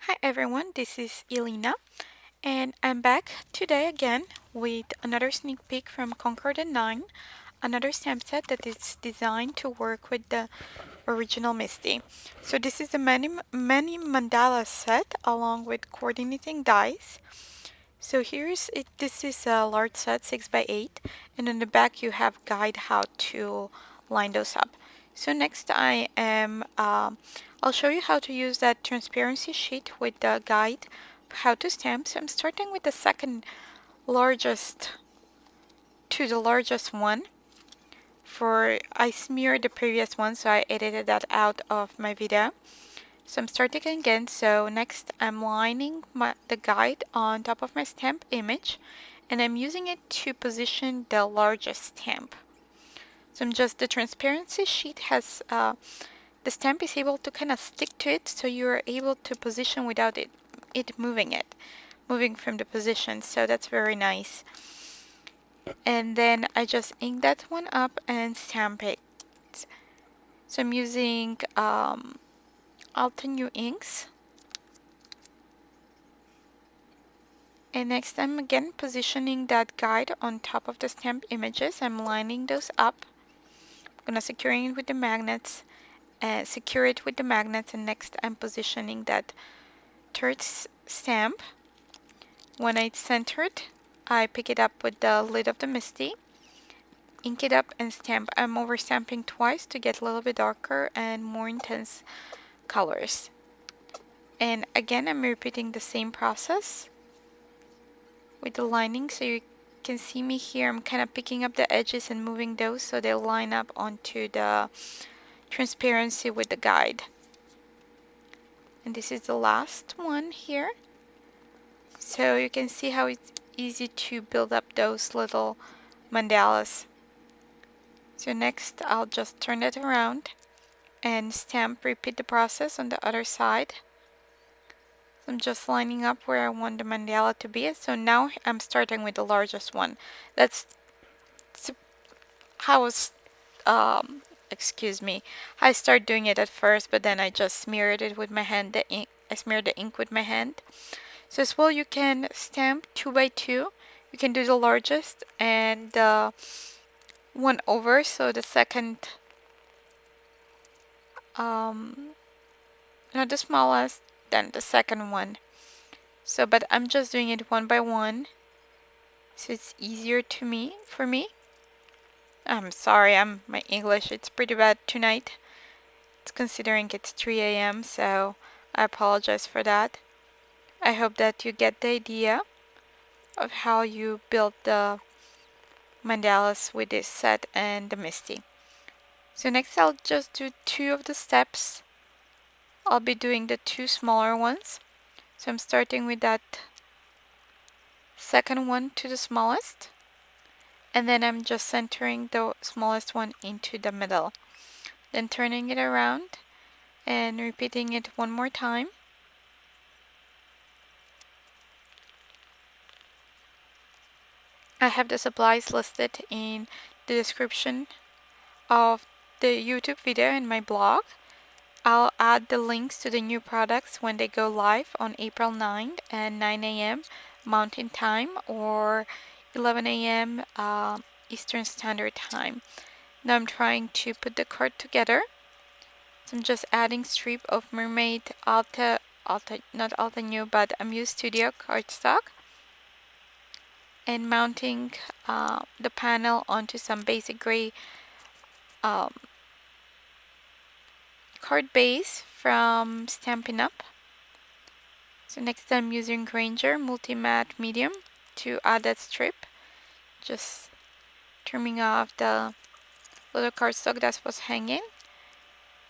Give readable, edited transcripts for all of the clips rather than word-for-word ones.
Hi everyone, this is Elena, and I'm back today again with another sneak peek from Concord and 9th, another stamp set that is designed to work with the original MISTI. So this is the many mandala set along with coordinating dies. So here's it. This is a large set, 6 by 8, and in the back you have guide how to line those up. So next I'll show you how to use that transparency sheet with the guide, how to stamp. So I'm starting with the second largest to the largest one. I smeared the previous one, so I edited that out of my video. So I'm starting again. So next I'm lining the guide on top of my stamp image, and I'm using it to position the largest stamp. So the transparency sheet has, the stamp is able to kind of stick to it, so you're able to position without it moving from the position. So that's very nice. And then I just ink that one up and stamp it. So I'm using Alta New inks. And next I'm again positioning that guide on top of the stamp images. I'm lining those up. I'm gonna secure it with the magnets, and next I'm positioning that third stamp. When it's centered, I pick it up with the lid of the MISTI, ink it up and stamp. I'm over stamping twice to get a little bit darker and more intense colors. And again I'm repeating the same process with the lining, so you can see me here. I'm kind of picking up the edges and moving those so they line up onto the transparency with the guide. And this is the last one here. So you can see how it's easy to build up those little mandalas. So next I'll just turn it around and repeat the process on the other side. I'm just lining up where I want the mandala to be. So now I'm starting with the largest one. That's how excuse me, I started doing it at first, but then I just smeared it with my hand. I smeared the ink with my hand. So as well, you can stamp 2 by 2. You can do the largest and the one over, so the second, not the smallest, then the second one. So, but I'm just doing it one by one, so it's easier for me. I'm sorry, my English, it's pretty bad tonight. It's considering it's 3 a.m., so I apologize for that. I hope that you get the idea of how you build the mandalas with this set and the MISTI. So next I'll just do 2 of the steps. I'll be doing the 2 smaller ones. So I'm starting with that second one to the smallest, and then I'm just centering the smallest one into the middle. Then turning it around and repeating it one more time. I have the supplies listed in the description of the YouTube video and my blog. I'll add the links to the new products when they go live on April 9th at 9 a.m. Mountain Time or 11 a.m. Eastern Standard Time. Now I'm trying to put the card together. So I'm just adding strip of Mermaid not Alta New, but Amuse Studio cardstock, and mounting the panel onto some basic gray card base from Stampin' Up. So next I'm using Granger Multi-Matte Medium to add that strip, just trimming off the little cardstock that was hanging.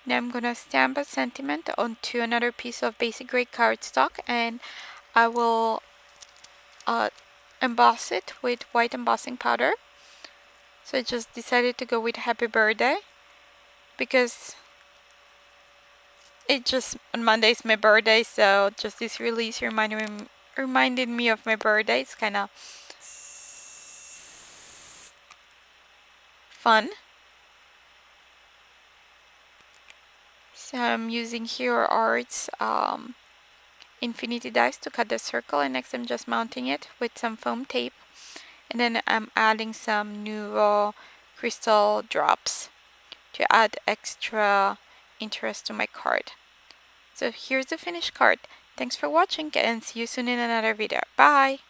Now I'm gonna stamp a sentiment onto another piece of basic gray cardstock, and I will emboss it with white embossing powder. So I just decided to go with Happy Birthday because on Monday is my birthday, so just this release reminded me of my birthday. It's kind of fun. So I'm using Hero Arts infinity dies to cut the circle, and next I'm just mounting it with some foam tape, and then I'm adding some Nuvo crystal drops to add extra interest to my card. So here's the finished card. Thanks for watching and see you soon in another video. Bye!